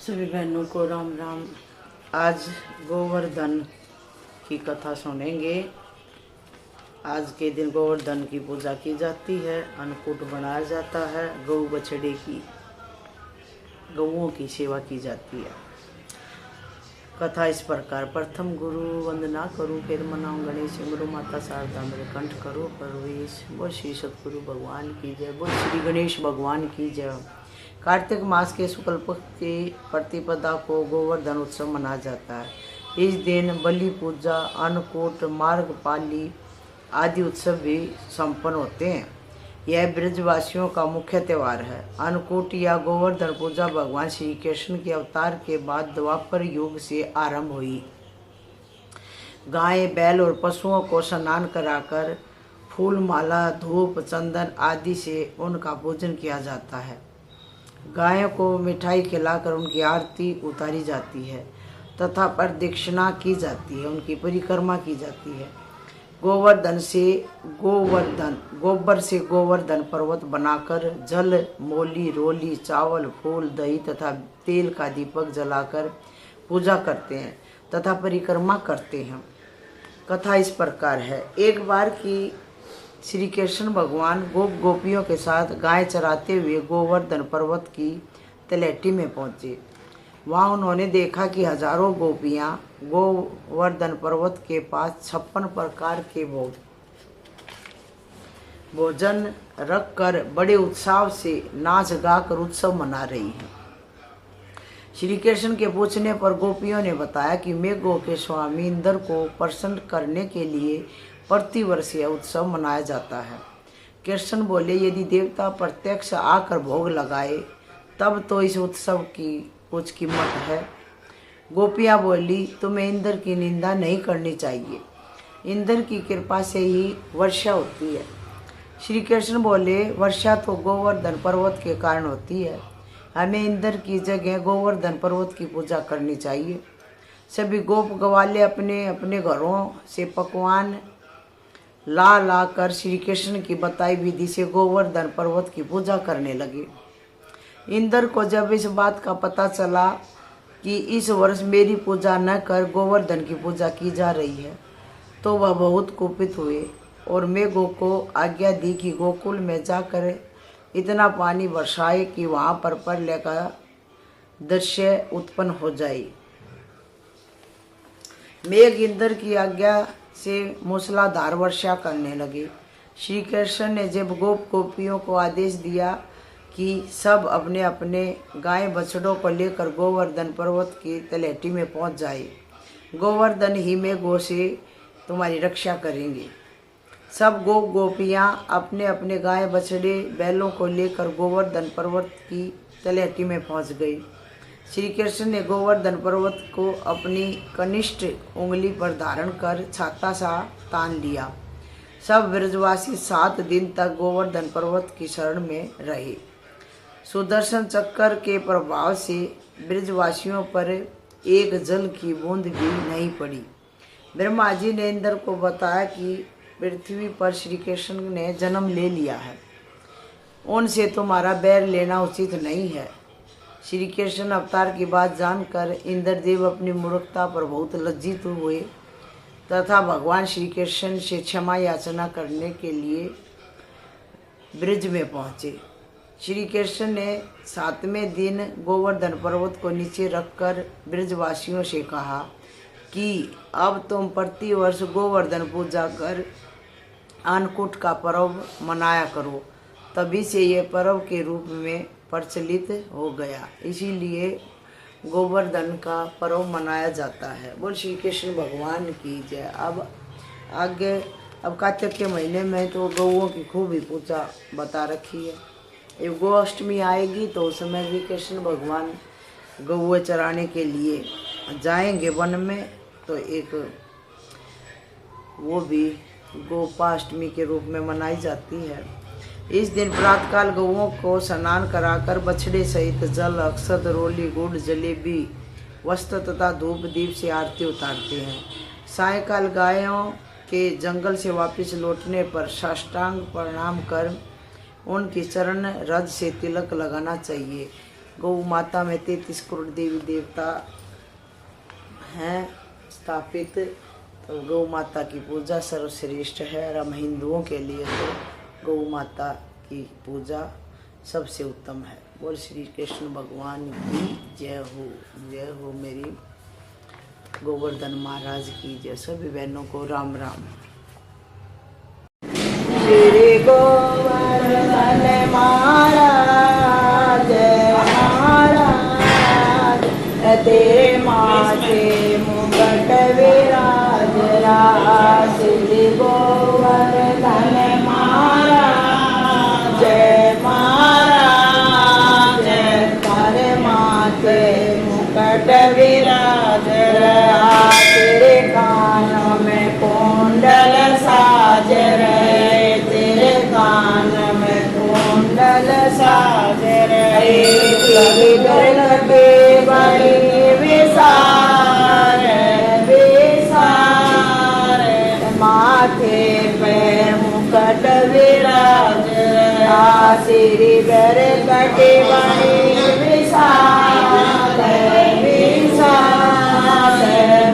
सभी बहनों को राम राम। आज गोवर्धन की कथा सुनेंगे। आज के दिन गोवर्धन की पूजा की जाती है, अन्नकूट बनाया जाता है, गौ बछड़े की गौओं की सेवा की जाती है। कथा इस प्रकार। प्रथम गुरु वंदना करूँ, फिर मनाऊँ गणेश गुरु माता शारदा मेरे कंठ करो प्रवेश। बोल श्री सतगुरु भगवान की जय, बोल श्री गणेश भगवान की जय। कार्तिक मास के शुक्ल पक्ष की प्रतिपदा को गोवर्धन उत्सव मनाया जाता है। इस दिन बलि पूजा, अन्नकूट, मार्गपाली आदि उत्सव भी संपन्न होते हैं। यह ब्रजवासियों का मुख्य त्यौहार है। अन्नकूट या गोवर्धन पूजा भगवान श्री कृष्ण के अवतार के बाद द्वापर युग से आरंभ हुई। गाय, बैल और पशुओं को स्नान कराकर फूल, माला, धूप, चंदन आदि से उनका पूजन किया जाता है। गायों को मिठाई खिलाकर उनकी आरती उतारी जाती है तथा प्रदक्षिणा की जाती है, उनकी परिक्रमा की जाती है। गोबर से गोवर्धन पर्वत बनाकर जल, मोली, रोली, चावल, फूल, दही तथा तेल का दीपक जलाकर पूजा करते हैं तथा परिक्रमा करते हैं। कथा इस प्रकार है। एक बार की श्री कृष्ण भगवान गोपियों के साथ गाय चराते हुए गोवर्धन पर्वत की तलहटी में पहुँचे। वहाँ उन्होंने देखा कि हजारों गोपियाँ गोवर्धन पर्वत के पास 56 प्रकार के भोजन रखकर बड़े उत्साह से नाच गाकर उत्सव मना रही हैं। श्री कृष्ण के पूछने पर गोपियों ने बताया कि मेघों के स्वामी इंद्र को प्रसन्न करने के लिए प्रतिवर्ष यह उत्सव मनाया जाता है। कृष्ण बोले, यदि देवता प्रत्यक्ष आकर भोग लगाए तब तो इस उत्सव की कुछ कीमत है। गोपियाँ बोली, तुम्हें इंद्र की निंदा नहीं करनी चाहिए, इंद्र की कृपा से ही वर्षा होती है। श्री कृष्ण बोले, वर्षा तो गोवर्धन पर्वत के कारण होती है, हमें इंद्र की जगह गोवर्धन पर्वत की पूजा करनी चाहिए। सभी गोप गवाले अपने अपने घरों से पकवान ला कर श्री कृष्ण की बताई विधि से गोवर्धन पर्वत की पूजा करने लगे। इंद्र को जब इस बात का पता चला कि इस वर्ष मेरी पूजा न कर गोवर्धन की पूजा की जा रही है, तो वह बहुत कुपित हुए और मेघों को आज्ञा दी कि गोकुल में जाकर इतना पानी बरसाए कि वहाँ पर प्रलय का दृश्य उत्पन्न हो जाए। मेघ इंद्र की आज्ञा से मूसलाधार वर्षा करने लगे। श्री कृष्ण ने जब गोपियों को आदेश दिया कि सब अपने अपने गाय बछड़ों को लेकर गोवर्धन पर्वत की तलहटी में पहुंच जाए, गोवर्धन ही मेघों से तुम्हारी रक्षा करेंगे। सब गोपियां अपने अपने गाय बछड़े बैलों को लेकर गोवर्धन पर्वत की तलहटी में पहुंच गई। श्री कृष्ण ने गोवर्धन पर्वत को अपनी कनिष्ठ उंगली पर धारण कर छाता सा तान लिया। सब ब्रजवासी 7 दिन तक गोवर्धन पर्वत की शरण में रहे। सुदर्शन चक्र के प्रभाव से ब्रजवासियों पर एक जल की बूंद भी नहीं पड़ी। ब्रह्मा जी ने इंद्र को बताया कि पृथ्वी पर श्री कृष्ण ने जन्म ले लिया है, उनसे तुम्हारा बैर लेना उचित नहीं है। श्री कृष्ण अवतार की बात जानकर इंद्रदेव अपनी मूर्खता पर बहुत लज्जित हुए तथा भगवान श्री कृष्ण से क्षमा याचना करने के लिए ब्रज में पहुँचे। श्री कृष्ण ने 7वें दिन गोवर्धन पर्वत को नीचे रखकर ब्रजवासियों से कहा कि अब तुम प्रतिवर्ष गोवर्धन पूजा कर अन्नकूट का पर्व मनाया करो। तभी से यह पर्व के रूप में प्रचलित हो गया, इसीलिए गोवर्धन का पर्व मनाया जाता है। बोल श्री कृष्ण भगवान की जय। अब आगे कार्तिक के महीने में तो गौओं की खूब ही पूजा बता रखी है। एक गौ अष्टमी आएगी तो उस समय भी कृष्ण भगवान गौएं चराने के लिए जाएंगे वन में, तो एक वो भी गोपाष्टमी के रूप में मनाई जाती है। इस दिन प्रातःकाल गौओं को स्नान कराकर बछड़े सहित जल, अक्षत, रोली, गुड़, जलेबी, वस्त्र तथा धूप दीप से आरती उतारते हैं। सायंकाल गायों के जंगल से वापस लौटने पर साष्टांग प्रणाम कर उनकी चरण रज से तिलक लगाना चाहिए। गौ माता में 33 करोड़ देवी देवता हैं स्थापित। तो गौ माता की पूजा सर्वश्रेष्ठ है और हम हिंदुओं के लिए तो गौ माता की पूजा सबसे उत्तम है। बोल श्री कृष्ण भगवान की जय हो। मेरी गोवर्धन महाराज की जय। सभी बहनों को राम राम। श्री गोवर्धन महाराज जय महाराज, तेरे माथे मुकुट विराज रहा। श्री गोवर्धन महाराज जय महाराज, तेरे माथे मुकुट विराज रहा। तेरे कानों में कुंडल साज रहे, तेरे कान में कुंडल साज रहे। तेरी गलबे बड़ी विसार विसार, माथे पे मुकुट विराज रहा। श्री गलबे बड़ी विसार विसार,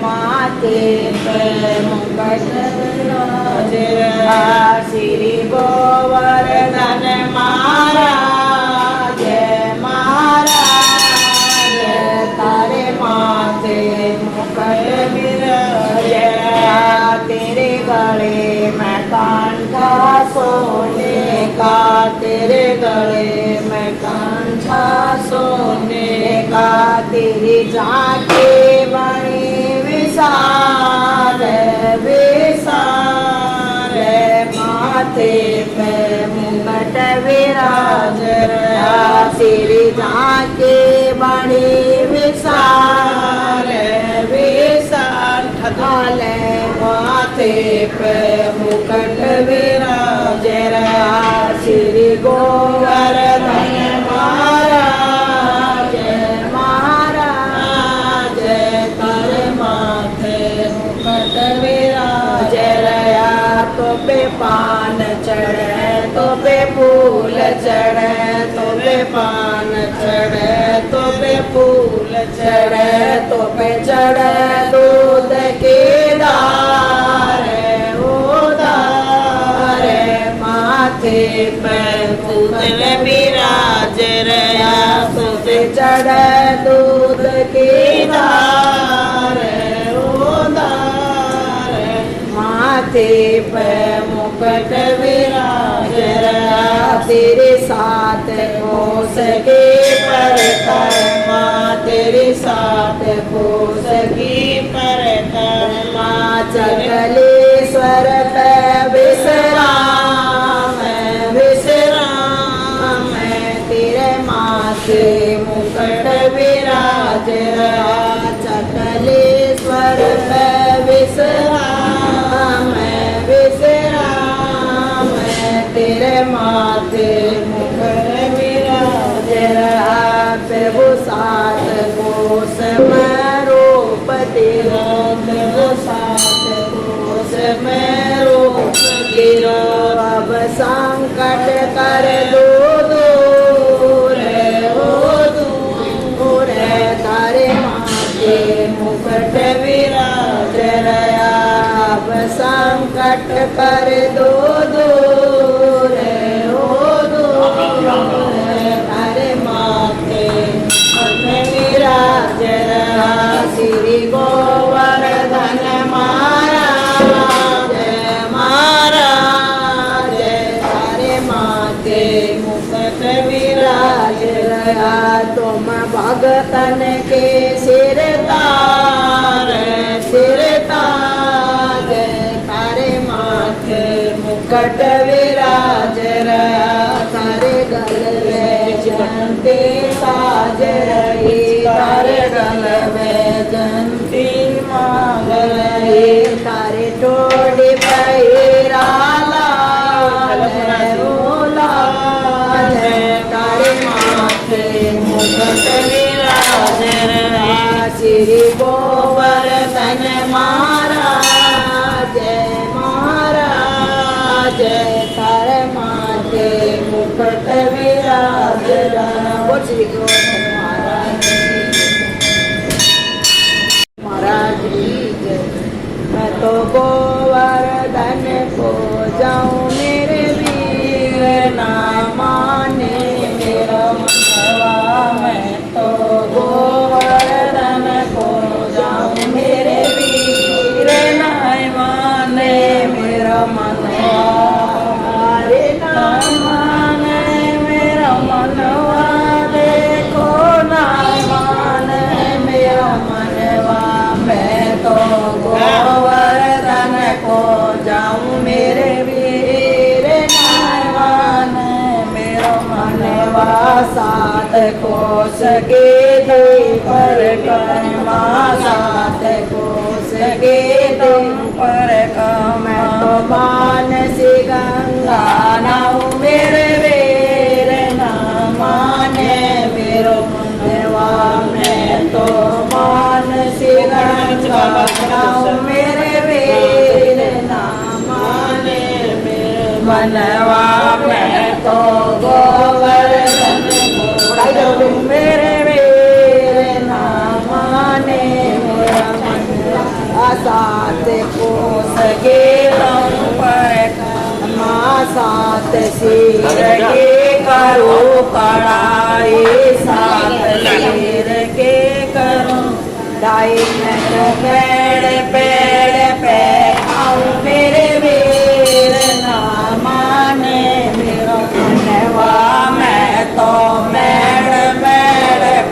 माथे पे मुकुट विराज रहा। श्री गोवर्धन महाराज जय महाराज, तारे माथे मुकुट विराज रहा। तेरे गले में कांटा सोने का, तेरे गले में कांटा सोने का। तेरी झांकी बड़ी विशाल विशाल, माथे पे मुकुट विराज रहा। तेरी झांकी बड़ी विशाल विशाल, ढाले माथे पे मुकुट विराज रहा। श्री गोवर्धन महाराज महाराज, तारे माथे मुकुट विराज रहा। तो पे पान चढ़े, तो पे फूल चढ़े, तो पे पान चढ़े, तो पे फूल चढ़े, तो पे चढ़े दूध के दार उदार, माथे पे मुकुट विराज रहा। तो पे चढ़े दूध के दार उदार, माथे पे मुकुट विराज रहा। तेरे साथ कोस के परिक्रमा, तेरे साथ कोस की परिक्रमा। चकलेश्वर पे विश्राम विश्राम, तेरे माथे मुकुट विराज रहा। चकलेश्वर पे विश्राम विश्राम, तेरे माथे मुकुट विराज रहा। प्रभु सात कोस में रूप तेरा, प्रभु सात कोस में रूप तेरा। अब संकट कर दो दूर हो दूर, तारे माथे मुकुट विराज रहा। अब संकट कर दो दूर हो दूर, तारे माथे मुकुट विराज रहा। श्री गोवर्धन महाराज महाराज, तारे माथे मुकुट विराज रहा। तुम भगतन के सिर तार तारे माथे मुकुट विराज रहा। तारे गल में जयंती साज रही, तारे गल में जयंती मांग रही। तारे टोड़ी पैरा लाल तारे माथे मुकुट विराज रहा। श्री गोवर्धन महाराज महाराज, तारे माथे मुकुट विराज रहा। श्री गोवर्धन कोस के तुम परिक्रमा, 7 कोस के तुम परिक्रमा। मैं तो मानसी गंगा नाऊ मेरे वीर ना माने मेरो मनवा। मैं तो मानसी गंगा नाऊ मेरे वीर ना माने मेरो मनवा। मैं तो गोवर्धन मेरे वीर ना माने मेरा मनवा। 7 कोस के तुम परिक्रमा, 7 सिर के करो कड़ाई, 7 सिर के करो डाई। मैं पेड़ पे खाऊं मेरे वीर ना माने मेरा मनवा। मैं तो मेड़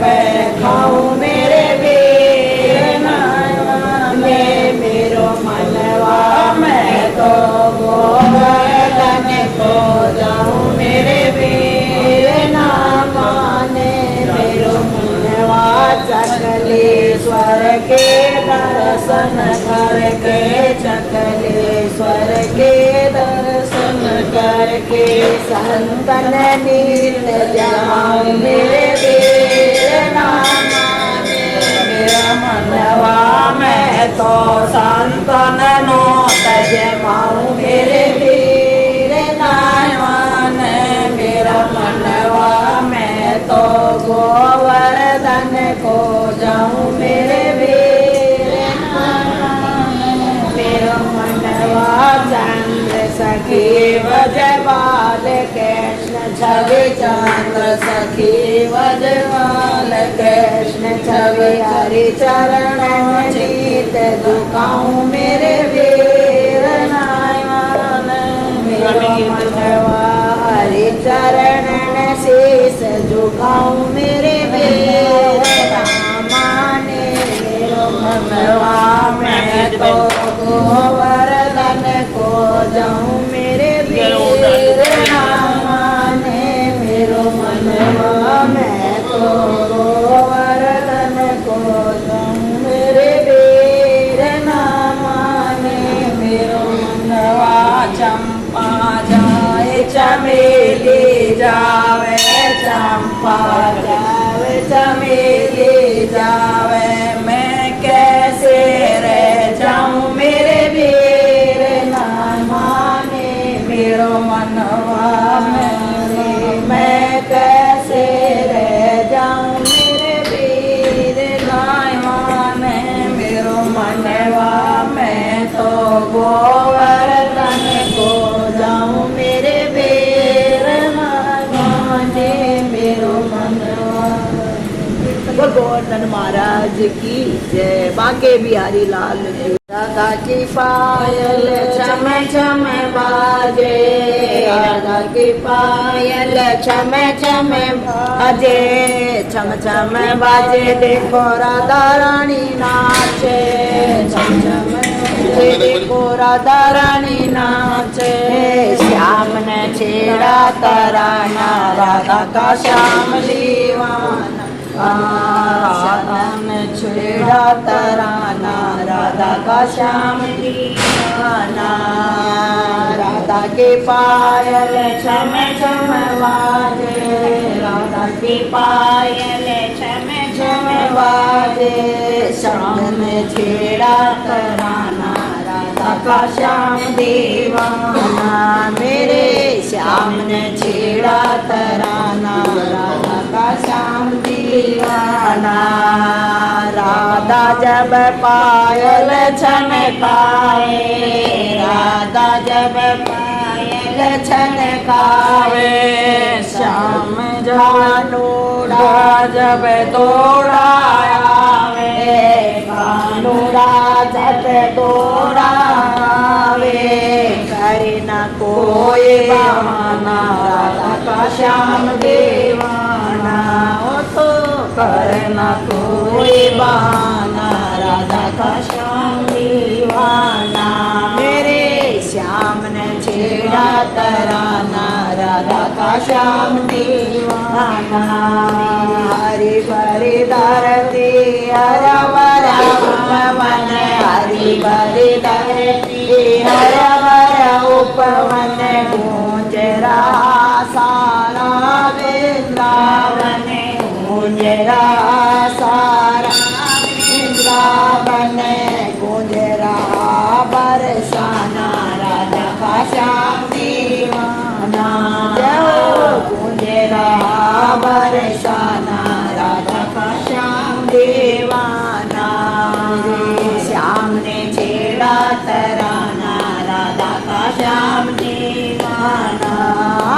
पे खाऊं मेरे वीर ना माने मेरो मनवा। मैं तो गोवर्धन को जाऊं मेरे वीर ना माने मेरो मनवा। चकलेश्वर के दर्शन करके, चकलेश्वर के दर्शन करके संतन नीत जाऊं मेरे वीर ना माने मेरा मनवा। मैं तो संतन नो तजमाऊं मेरे वीर ना माने मेरा मनवा। मैं तो गोवर्धन को जाऊं मेरे वीर ना माने मेरा मनवा। चंद्र सखी वजवाल कृष्ण छवि, चंद्र सखी वजवाल कृष्ण छवि। हरि चरण जीत दुखाऊं मेरे वीर ना माने मेरा मनवा। हरि चरण शीस झुकाऊं मेरे वीर ना माने मेरो मनवा। मैं तो गोवर्धन को जाऊं मेरे वीर ना माने मेरो मनवा। मैं तो गोवर्धन को जाऊं मेरे वीर ना माने मेरो मनवा। चंपा जाए चमेली जावे, चंपा जावे चमेली जावे। मैं कैसे रह जाऊं मेरे वीर ना माने मेरो मनवा। मैं कैसे रह जाऊं मेरे वीर ना माने मेरो मनवा। मैं तो गोवर्धन को जाऊं मेरे वीर ना माने मेरो मनवा। गोवर्धन महाराज की जय। बांके बिहारी लाल की। राधा की पायल छम छम बाजे, राधा की पायल छम छम बाजे, छम छम बाजे देखो राधा रानी नाचे, छम छम बाजे देखो राधा रानी नाचे। श्याम ने छेड़ा तराना, राधा का श्याम दीवाना, राधा ने छेड़ा तराना, राधा का श्याम दीवाना। राधा के पायल छम छम बाजे, राधा के पायल छम छम बाजे। श्याम ने छेड़ा तराना, राधा का श्याम दीवाना। मेरे श्याम ने छेड़ा तराना, राधा का श्याम दीवाना। राधा जब पायल छनकाए, राधा जब पायल छनकाए। श्याम जानूड़ा जब दौड़ाया, कानूड़ा जब दौड़ावे। करे न कोई बहाना, राधा का श्याम दीवाना। तो करना कोई बहाना, राधा का श्याम दीवाना। मेरे श्याम ने छेड़ा तराना, राधा का श्याम दीवाना। धरती हरम राम मन हरि भरी धरती हरम उपवन गूंज रहा सारा वृंदावन गूंज रहा सारा वृंदावन गूंज रहा बरसाना राधा का श्याम दीवाना गूंज रहा बरसाना राधा का श्याम दीवाना श्याम ने छेड़ा तराना राधा का श्याम दीवाना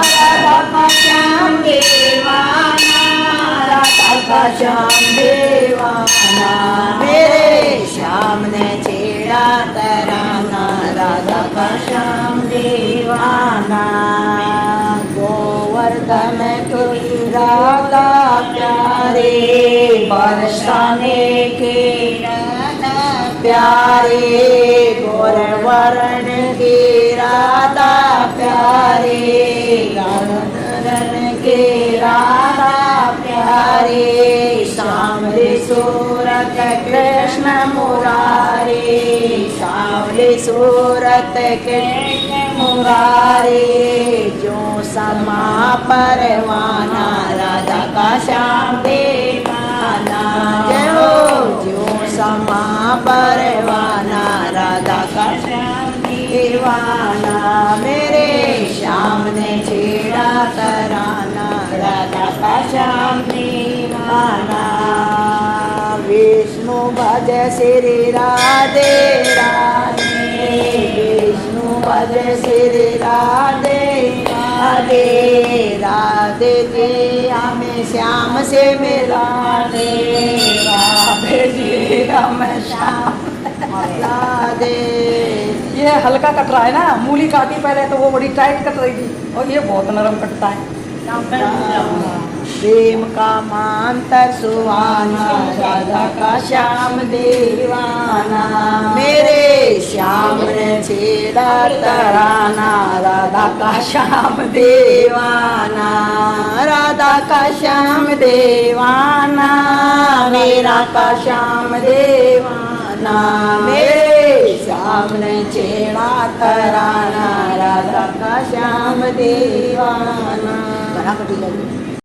राधा का श्याम दीवाना राधा का श्याम दीवाना मेरे श्याम ने छेड़ा तराना राधा का श्याम दीवाना गोवर्धन की राधा प्यारे बरसाने के प्यारे गौरवर्ण की राधा प्यारे गौरवर्ण के राधा प्यारे सामरे सूरत कृष्ण मुरारे सामरे सूरत कृष्ण मुरारे जो समा परवाना राधा का श्याम दीवाना जो समा परवाना राधा का श्याम दीवाना मेरे श्याम ने छेड़ा तराना राधा का श्याम दीवाना विष्णु भज श्री राधे राधे विष्णु भज श्री राधे राधे राधे जी हमें श्याम से मिला दे राधे जी हमें श्याम मिला दे। ये हल्का कट रहा है ना, मूली काटी पहले तो वो बड़ी टाइट कट रही थी और ये बहुत नरम कटता है। प्रेम का मांतर सुहाना राधा का श्याम दीवाना मेरे श्याम ने छेड़ा तराना राधा का श्याम दीवाना राधा का श्याम दीवाना मेरा का श्याम दीवाना मेरे श्याम ने छेड़ा तराना राधा का श्याम दीवाना।